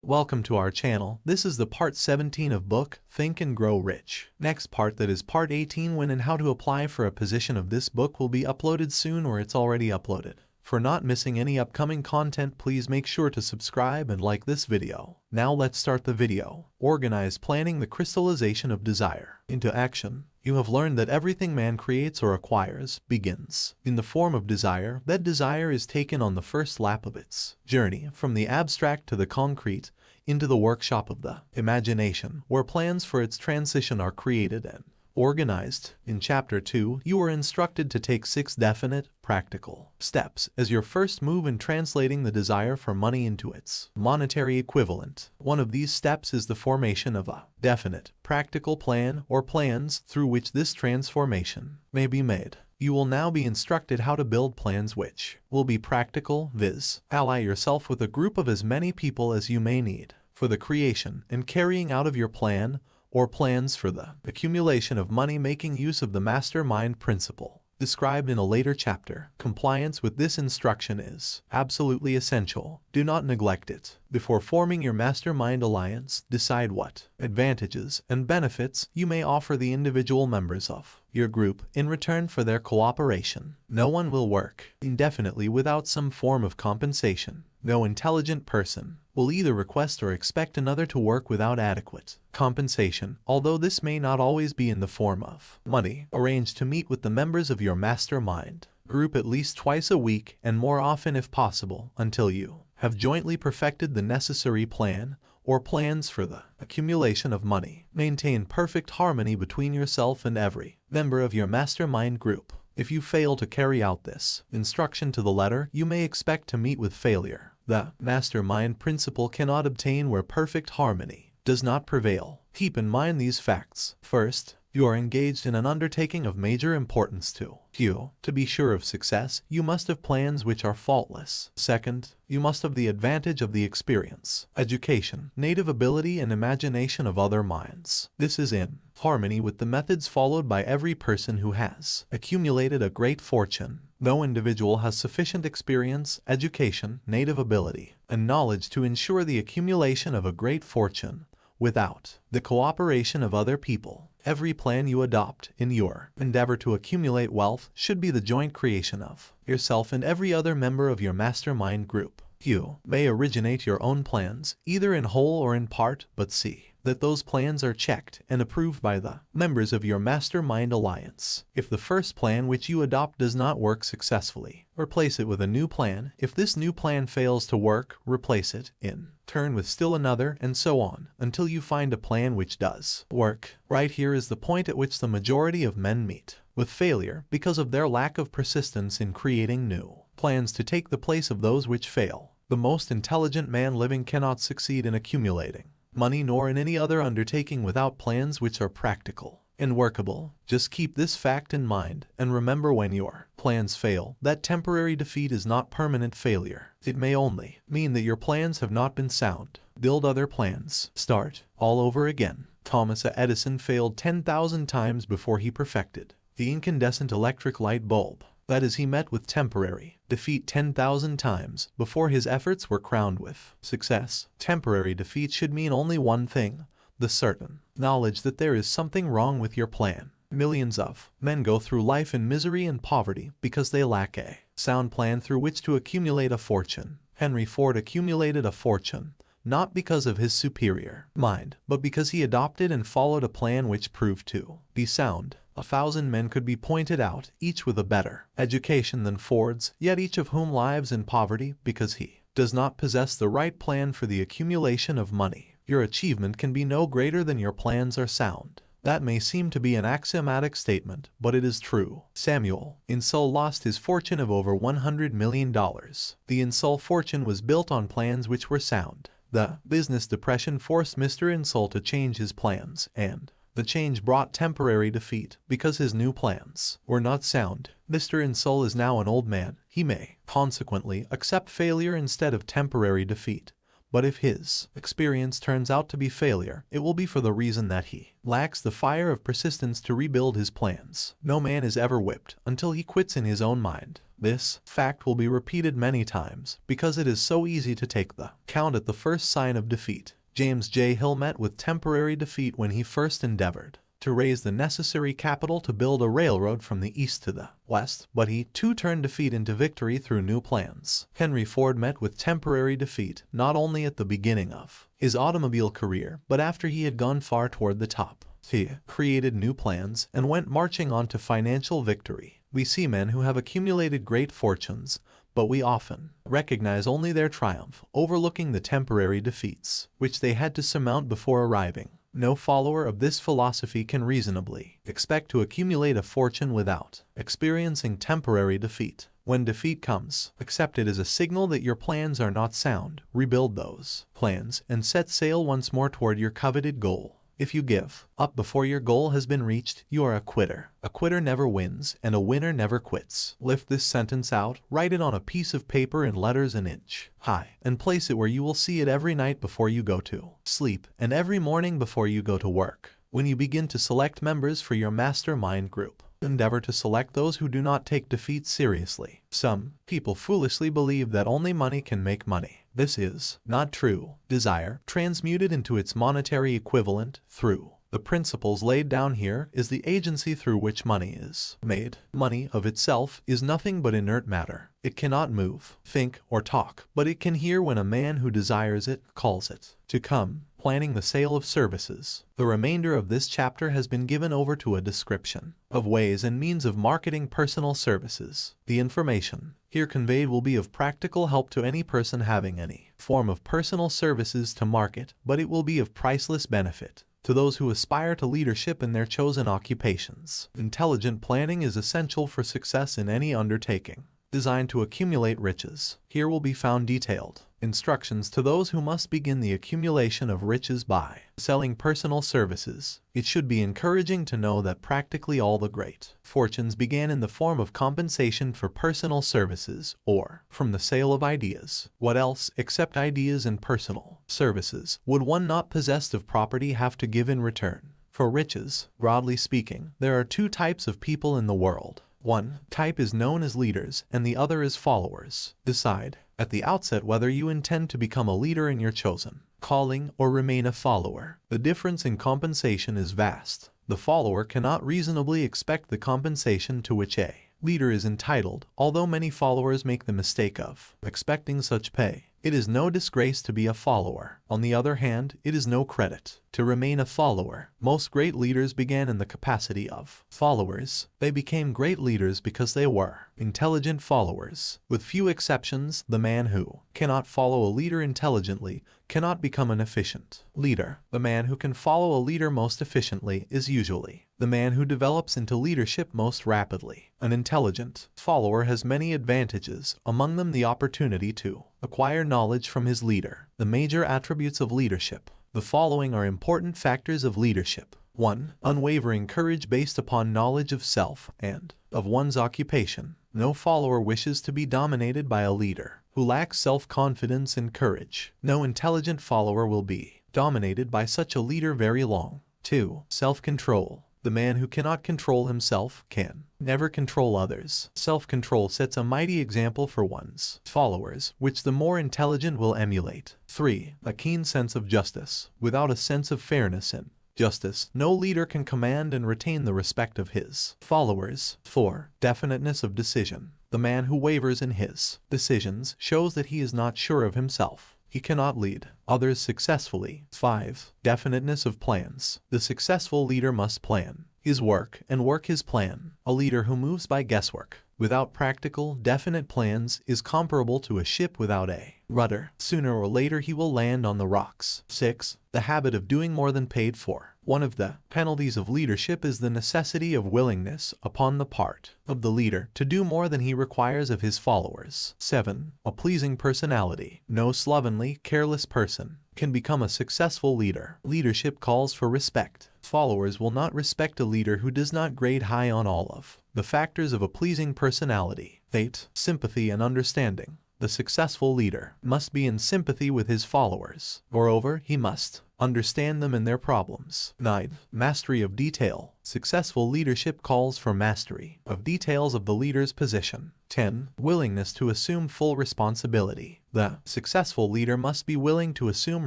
Welcome to our channel. This is the part 17 of book, Think and Grow Rich. Next part, that is part 18, when and how to apply for a position of this book, will be uploaded soon, or it's already uploaded. For not missing any upcoming content, please make sure to subscribe and like this video. Now let's start the video. Organize planning the crystallization of desire into action. You have learned that everything man creates or acquires begins in the form of desire. That desire is taken on the first lap of its journey from the abstract to the concrete into the workshop of the imagination, where plans for its transition are created and organized. In Chapter 2, you are instructed to take 6 definite, practical steps as your first move in translating the desire for money into its monetary equivalent. One of these steps is the formation of a definite, practical plan or plans through which this transformation may be made. You will now be instructed how to build plans which will be practical, viz. Ally yourself with a group of as many people as you may need for the creation and carrying out of your plan or plans for the accumulation of money, making use of the mastermind principle described in a later chapter. Compliance with this instruction is absolutely essential. Do not neglect it. Before forming your mastermind alliance, decide what advantages and benefits you may offer the individual members of your group in return for their cooperation. No one will work indefinitely without some form of compensation. No intelligent person will either request or expect another to work without adequate compensation, although this may not always be in the form of money. Arrange to meet with the members of your mastermind group at least twice a week, and more often if possible, until you have jointly perfected the necessary plan or plans for the accumulation of money. Maintain perfect harmony between yourself and every member of your mastermind group. If you fail to carry out this instruction to the letter, you may expect to meet with failure. The mastermind principle cannot obtain where perfect harmony does not prevail. Keep in mind these facts. First, you are engaged in an undertaking of major importance to you. To be sure of success, you must have plans which are faultless. Second, you must have the advantage of the experience, education, native ability, and imagination of other minds. This is in harmony with the methods followed by every person who has accumulated a great fortune. No individual has sufficient experience, education, native ability, and knowledge to ensure the accumulation of a great fortune without the cooperation of other people. Every plan you adopt in your endeavor to accumulate wealth should be the joint creation of yourself and every other member of your mastermind group. You may originate your own plans, either in whole or in part, but see that those plans are checked and approved by the members of your mastermind alliance. If the first plan which you adopt does not work successfully, replace it with a new plan. If this new plan fails to work, replace it in turn with still another, and so on, until you find a plan which does work. Right here is the point at which the majority of men meet with failure because of their lack of persistence in creating new plans to take the place of those which fail. The most intelligent man living cannot succeed in accumulating money nor in any other undertaking without plans which are practical and workable. Just keep this fact in mind, and remember, when your plans fail, that temporary defeat is not permanent failure. It may only mean that your plans have not been sound. Build other plans. Start all over again. Thomas Edison failed 10,000 times before he perfected the incandescent electric light bulb. That is, he met with temporary defeat 10,000 times before his efforts were crowned with success. Temporary defeat should mean only one thing: the certain knowledge that there is something wrong with your plan. Millions of men go through life in misery and poverty because they lack a sound plan through which to accumulate a fortune. Henry Ford accumulated a fortune not because of his superior mind, but because he adopted and followed a plan which proved to be sound. 1,000 men could be pointed out, each with a better education than Ford's, yet each of whom lives in poverty because he does not possess the right plan for the accumulation of money. Your achievement can be no greater than your plans are sound. That may seem to be an axiomatic statement, but it is true. Samuel Insull lost his fortune of over $100 million. The Insull fortune was built on plans which were sound. The business depression forced Mr. Insull to change his plans, and the change brought temporary defeat because his new plans were not sound. Mr. Insull is now an old man. He may, consequently, accept failure instead of temporary defeat. But if his experience turns out to be failure, it will be for the reason that he lacks the fire of persistence to rebuild his plans. No man is ever whipped until he quits in his own mind. This fact will be repeated many times because it is so easy to take the count at the first sign of defeat. James J. Hill met with temporary defeat when he first endeavored to raise the necessary capital to build a railroad from the east to the west, but he too turned defeat into victory through new plans. Henry Ford met with temporary defeat not only at the beginning of his automobile career, but after he had gone far toward the top. He created new plans and went marching on to financial victory. We see men who have accumulated great fortunes, but we often recognize only their triumph, overlooking the temporary defeats which they had to surmount before arriving. No follower of this philosophy can reasonably expect to accumulate a fortune without experiencing temporary defeat. When defeat comes, accept it as a signal that your plans are not sound. Rebuild those plans and set sail once more toward your coveted goal. If you give up before your goal has been reached, you are a quitter. A quitter never wins, and a winner never quits. Lift this sentence out, write it on a piece of paper in letters an inch high, and place it where you will see it every night before you go to sleep, and every morning before you go to work. When you begin to select members for your mastermind group, endeavor to select those who do not take defeat seriously. Some people foolishly believe that only money can make money. This is not true. Desire, transmuted into its monetary equivalent through the principles laid down here, is the agency through which money is made. Money of itself is nothing but inert matter. It cannot move, think, or talk, but it can hear when a man who desires it calls it to come. Planning the sale of services. The remainder of this chapter has been given over to a description of ways and means of marketing personal services. The information here conveyed will be of practical help to any person having any form of personal services to market, but it will be of priceless benefit to those who aspire to leadership in their chosen occupations. Intelligent planning is essential for success in any undertaking designed to accumulate riches. Here will be found detailed instructions to those who must begin the accumulation of riches by selling personal services. It should be encouraging to know that practically all the great fortunes began in the form of compensation for personal services or from the sale of ideas. What else, except ideas and personal services, would one not possessed of property have to give in return? For riches, broadly speaking, there are two types of people in the world. One type is known as leaders, and the other is followers. Decide at the outset whether you intend to become a leader in your chosen calling or remain a follower. The difference in compensation is vast. The follower cannot reasonably expect the compensation to which a leader is entitled, although many followers make the mistake of expecting such pay. It is no disgrace to be a follower. On the other hand, it is no credit to remain a follower. Most great leaders began in the capacity of followers. They became great leaders because they were intelligent followers. With few exceptions, the man who cannot follow a leader intelligently cannot become an efficient leader. The man who can follow a leader most efficiently is usually the man who develops into leadership most rapidly. An intelligent follower has many advantages, among them the opportunity to acquire knowledge from his leader. The major attributes of leadership. The following are important factors of leadership. 1. Unwavering courage based upon knowledge of self and of one's occupation. No follower wishes to be dominated by a leader who lacks self-confidence and courage. No intelligent follower will be dominated by such a leader very long. 2. Self-control. The man who cannot control himself can never control others. Self-control sets a mighty example for one's followers, which the more intelligent will emulate. 3. A keen sense of justice. Without a sense of fairness and justice, no leader can command and retain the respect of his followers. 4. Definiteness of decision. The man who wavers in his decisions shows that he is not sure of himself. He cannot lead others successfully. 5. Definiteness of plans. The successful leader must plan his work and work his plan. A leader who moves by guesswork, without practical, definite plans, is comparable to a ship without a rudder. Sooner or later he will land on the rocks. 6. The habit of doing more than paid for. One of the penalties of leadership is the necessity of willingness upon the part of the leader to do more than he requires of his followers. 7. A pleasing personality. No slovenly, careless person can become a successful leader. Leadership calls for respect. Followers will not respect a leader who does not grade high on all of the factors of a pleasing personality. 8. Sympathy and understanding. The successful leader must be in sympathy with his followers. Moreover, he must understand them and their problems. 9. Mastery of detail. Successful leadership calls for mastery of details of the leader's position. 10. Willingness to assume full responsibility. The successful leader must be willing to assume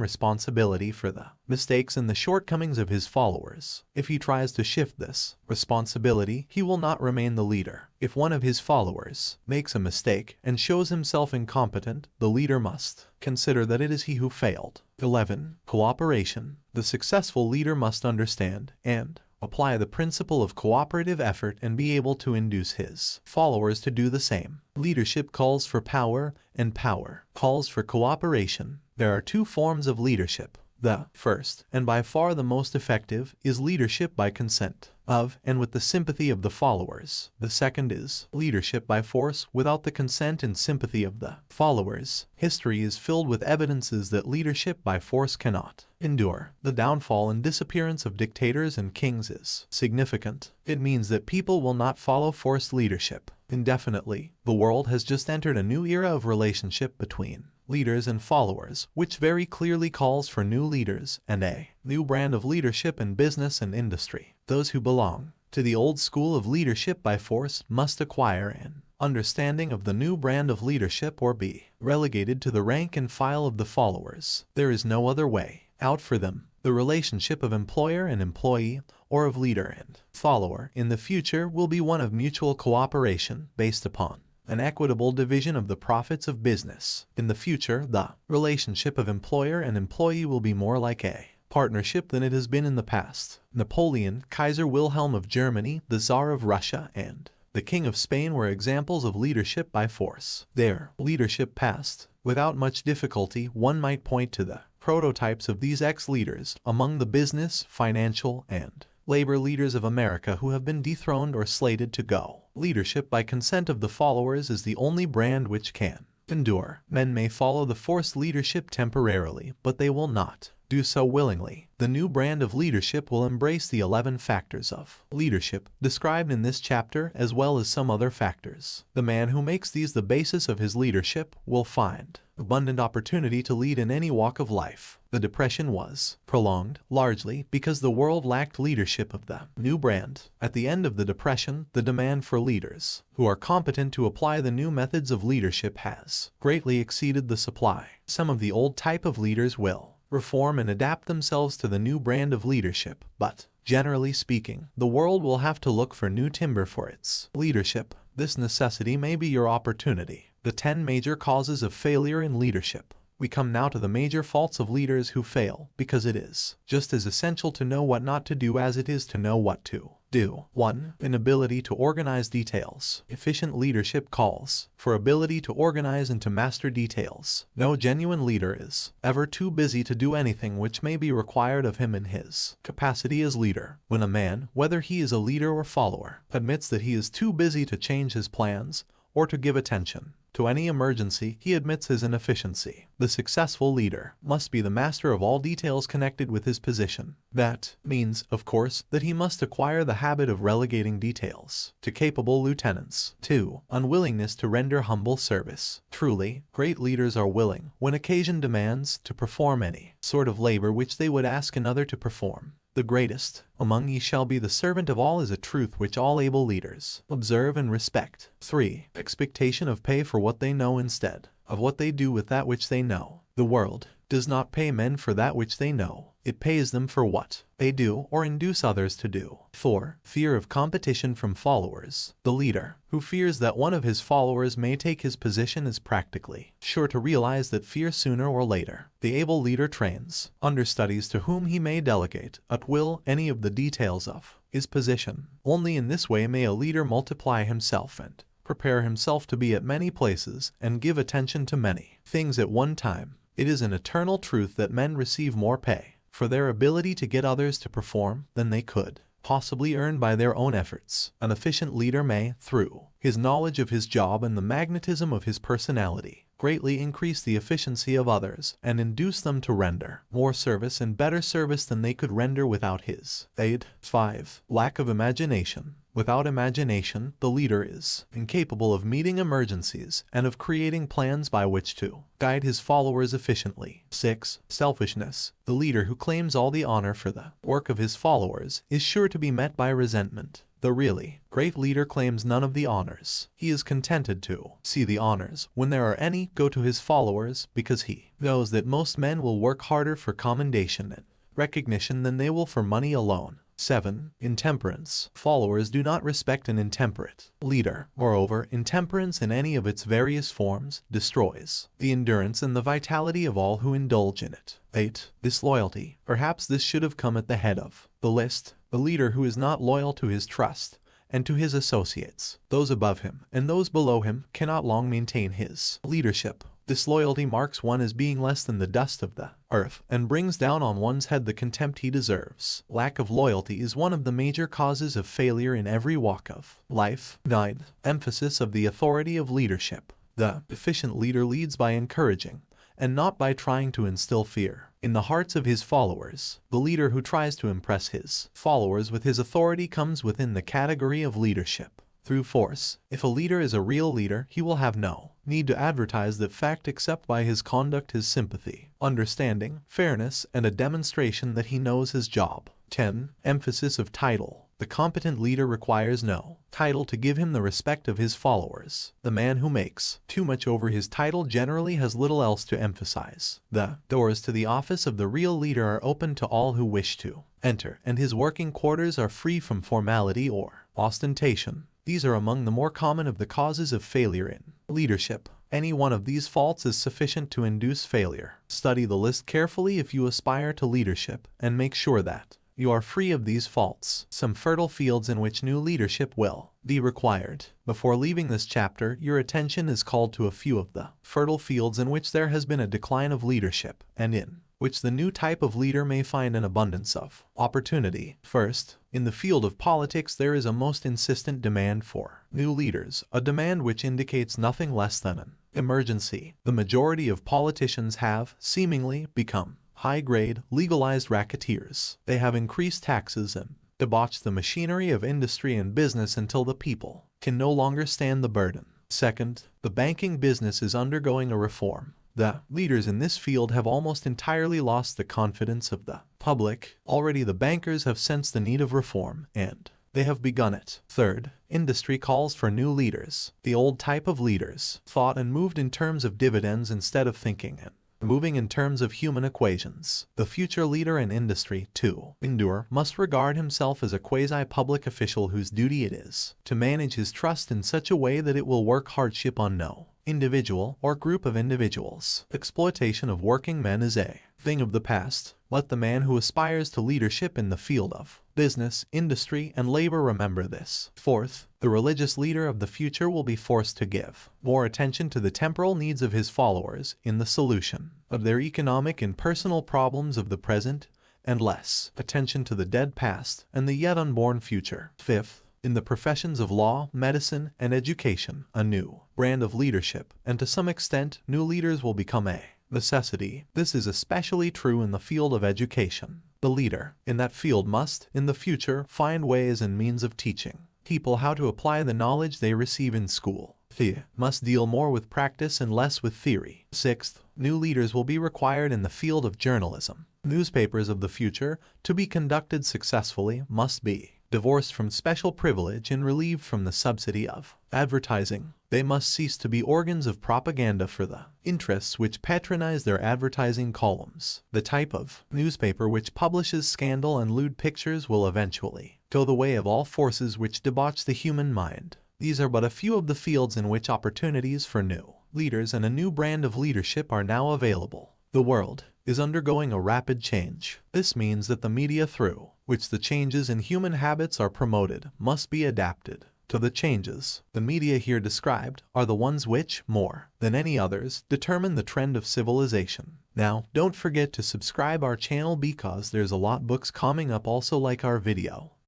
responsibility for the mistakes and the shortcomings of his followers. If he tries to shift this responsibility, he will not remain the leader. If one of his followers makes a mistake and shows himself incompetent, the leader must consider that it is he who failed. 11. Cooperation. The successful leader must understand and apply the principle of cooperative effort and be able to induce his followers to do the same. Leadership calls for power, and power calls for cooperation. There are two forms of leadership. The first, and by far the most effective, is leadership by consent of and with the sympathy of the followers. The second is leadership by force without the consent and sympathy of the followers. History is filled with evidences that leadership by force cannot endure. The downfall and disappearance of dictators and kings is significant. It means that people will not follow forced leadership indefinitely. The world has just entered a new era of relationship between leaders and followers, which very clearly calls for new leaders and a new brand of leadership in business and industry. Those who belong to the old school of leadership by force must acquire an understanding of the new brand of leadership or be relegated to the rank and file of the followers. There is no other way out for them. The relationship of employer and employee, or of leader and follower, in the future will be one of mutual cooperation based upon an equitable division of the profits of business. In the future, the relationship of employer and employee will be more like a partnership than it has been in the past. Napoleon, Kaiser Wilhelm of Germany, the Tsar of Russia, and the King of Spain were examples of leadership by force. Their leadership passed without much difficulty. One might point to the prototypes of these ex-leaders among the business, financial, and labor leaders of America who have been dethroned or slated to go. Leadership by consent of the followers is the only brand which can endure. Men may follow the forced leadership temporarily, but they will not do so willingly. The new brand of leadership will embrace the 11 factors of leadership described in this chapter as well as some other factors. The man who makes these the basis of his leadership will find abundant opportunity to lead in any walk of life. The Depression was prolonged largely because the world lacked leadership of the new brand. At the end of the Depression, the demand for leaders who are competent to apply the new methods of leadership has greatly exceeded the supply. Some of the old type of leaders will reform and adapt themselves to the new brand of leadership, but generally speaking, the world will have to look for new timber for its leadership. This necessity may be your opportunity. The 10 major causes of failure in leadership. We come now to the major faults of leaders who fail, because it is just as essential to know what not to do as it is to know what to do. 1. Inability to organize details. Efficient leadership calls for ability to organize and to master details. No genuine leader is ever too busy to do anything which may be required of him in his capacity as leader. When a man, whether he is a leader or follower, admits that he is too busy to change his plans or to give attention to any emergency, he admits his inefficiency. The successful leader must be the master of all details connected with his position. That means, of course, that he must acquire the habit of relegating details to capable lieutenants. 2. Unwillingness to render humble service. Truly, great leaders are willing, when occasion demands, to perform any sort of labor which they would ask another to perform. The greatest among ye shall be the servant of all is a truth which all able leaders observe and respect. 3. Expectation of pay for what they know instead of what they do with that which they know. The world does not pay men for that which they know. It pays them for what they do or induce others to do. 4. Fear of competition from followers. The leader who fears that one of his followers may take his position is practically sure to realize that fear sooner or later. The able leader trains understudies to whom he may delegate at will any of the details of his position. Only in this way may a leader multiply himself and prepare himself to be at many places and give attention to many things at one time. It is an eternal truth that men receive more pay for their ability to get others to perform than they could possibly earn by their own efforts. An efficient leader may, through his knowledge of his job and the magnetism of his personality, greatly increase the efficiency of others and induce them to render more service and better service than they could render without his aid. 5. Lack of imagination. Without imagination, the leader is incapable of meeting emergencies and of creating plans by which to guide his followers efficiently. 6. Selfishness. The leader who claims all the honor for the work of his followers is sure to be met by resentment. The really great leader claims none of the honors. He is contented to see the honors, when there are any, go to his followers, because he knows that most men will work harder for commendation and recognition than they will for money alone. 7. Intemperance. Followers do not respect an intemperate leader. Moreover, intemperance in any of its various forms destroys the endurance and the vitality of all who indulge in it. 8. Disloyalty. Perhaps this should have come at the head of the list. The leader who is not loyal to his trust and to his associates, those above him and those below him, cannot long maintain his leadership. Disloyalty marks one as being less than the dust of the earth and brings down on one's head the contempt he deserves. Lack of loyalty is one of the major causes of failure in every walk of life. 9. Emphasis of the authority of leadership. The efficient leader leads by encouraging and not by trying to instill fear in the hearts of his followers. The leader who tries to impress his followers with his authority comes within the category of leadership through force. If a leader is a real leader, he will have no need to advertise that fact except by his conduct, his sympathy, understanding, fairness, and a demonstration that he knows his job. 10. Emphasis of title. The competent leader requires no title to give him the respect of his followers. The man who makes too much over his title generally has little else to emphasize. The doors to the office of the real leader are open to all who wish to enter, and his working quarters are free from formality or ostentation. These are among the more common of the causes of failure in leadership. Any one of these faults is sufficient to induce failure. Study the list carefully if you aspire to leadership, and make sure that you are free of these faults. Some fertile fields in which new leadership will be required. Before leaving this chapter, your attention is called to a few of the fertile fields in which there has been a decline of leadership, and in which the new type of leader may find an abundance of opportunity. First, in the field of politics there is a most insistent demand for new leaders, a demand which indicates nothing less than an emergency. The majority of politicians have, seemingly, become high-grade, legalized racketeers. They have increased taxes and debauched the machinery of industry and business until the people can no longer stand the burden. Second, the banking business is undergoing a reform. The leaders in this field have almost entirely lost the confidence of the public. Already the bankers have sensed the need of reform, and they have begun it. Third, industry calls for new leaders. The old type of leaders thought and moved in terms of dividends instead of thinking and moving in terms of human equations. The future leader in industry, to endure, must regard himself as a quasi-public official whose duty it is to manage his trust in such a way that it will work hardship on no individual or group of individuals. Exploitation of working men is a thing of the past. Let the man who aspires to leadership in the field of business, industry, and labor remember this. Fourth, the religious leader of the future will be forced to give more attention to the temporal needs of his followers in the solution of their economic and personal problems of the present, and less attention to the dead past and the yet unborn future. Fifth, in the professions of law, medicine, and education, a new brand of leadership, and to some extent, new leaders will become a necessity. This is especially true in the field of education. The leader in that field must, in the future, find ways and means of teaching people how to apply the knowledge they receive in school. He must deal more with practice and less with theory. Sixth, new leaders will be required in the field of journalism. Newspapers of the future, to be conducted successfully, must be divorced from special privilege and relieved from the subsidy of advertising. They must cease to be organs of propaganda for the interests which patronize their advertising columns. The type of newspaper which publishes scandal and lewd pictures will eventually go the way of all forces which debauch the human mind. These are but a few of the fields in which opportunities for new leaders and a new brand of leadership are now available. The world is undergoing a rapid change. This means that the media through which the changes in human habits are promoted must be adapted to the changes. The media here described are the ones which, more than any others, determine the trend of civilization. Now, don't forget to subscribe our channel because there's a lot books coming up also like our video.